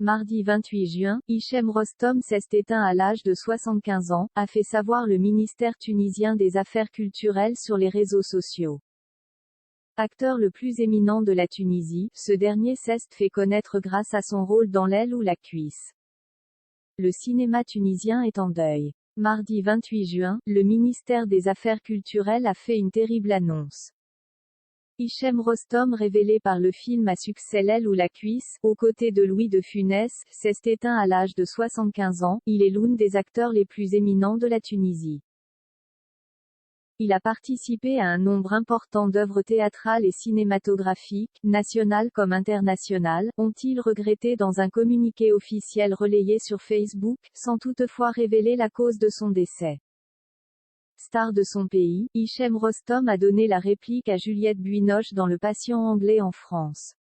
Mardi 28 juin, Hichem Rostom s'est éteint à l'âge de 75 ans, a fait savoir le ministère tunisien des Affaires culturelles sur les réseaux sociaux. Acteur le plus éminent de la Tunisie, ce dernier s'est fait connaître grâce à son rôle dans L'aile ou la cuisse. Le cinéma tunisien est en deuil. Mardi 28 juin, le ministère des Affaires culturelles a fait une terrible annonce. Hichem Rostom, révélé par le film à succès L'aile ou la cuisse, aux côtés de Louis de Funès, s'est éteint à l'âge de 75 ans. Il est l'un des acteurs les plus éminents de la Tunisie. Il a participé à un nombre important d'œuvres théâtrales et cinématographiques, nationales comme internationales, ont-ils regretté dans un communiqué officiel relayé sur Facebook, sans toutefois révéler la cause de son décès. Star de son pays, Hichem Rostom a donné la réplique à Juliette Binoche dans Le Patient anglais en France.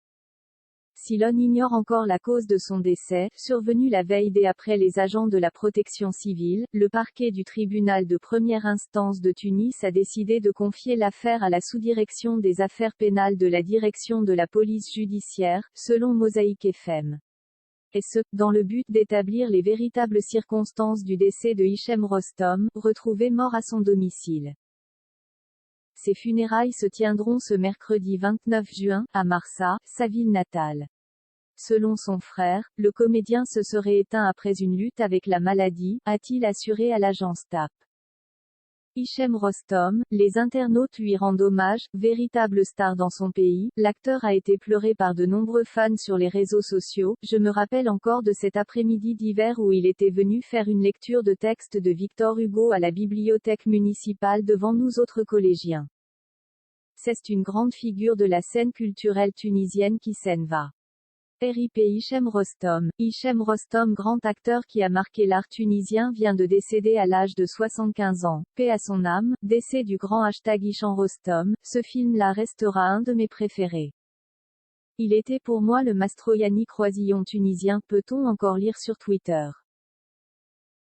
Si l'on ignore encore la cause de son décès, survenu la veille après les agents de la protection civile, le parquet du tribunal de première instance de Tunis a décidé de confier l'affaire à la sous-direction des affaires pénales de la direction de la police judiciaire, selon Mosaïque FM. Et ce, dans le but d'établir les véritables circonstances du décès de Hichem Rostom, retrouvé mort à son domicile. Ses funérailles se tiendront ce mercredi 29 juin, à Marsa, sa ville natale. Selon son frère, le comédien se serait éteint après une lutte avec la maladie, a-t-il assuré à l'agence TAP. Hichem Rostom, les internautes lui rendent hommage, véritable star dans son pays, l'acteur a été pleuré par de nombreux fans sur les réseaux sociaux. Je me rappelle encore de cet après-midi d'hiver où il était venu faire une lecture de texte de Victor Hugo à la bibliothèque municipale devant nous autres collégiens. C'est une grande figure de la scène culturelle tunisienne qui s'en va. RIP Hichem Rostom. Hichem Rostom, grand acteur qui a marqué l'art tunisien, vient de décéder à l'âge de 75 ans. Paix à son âme, décès du grand Hichem Rostom, ce film-là restera un de mes préférés. Il était pour moi le Mastroianni Croisillon tunisien, peut-on encore lire sur Twitter.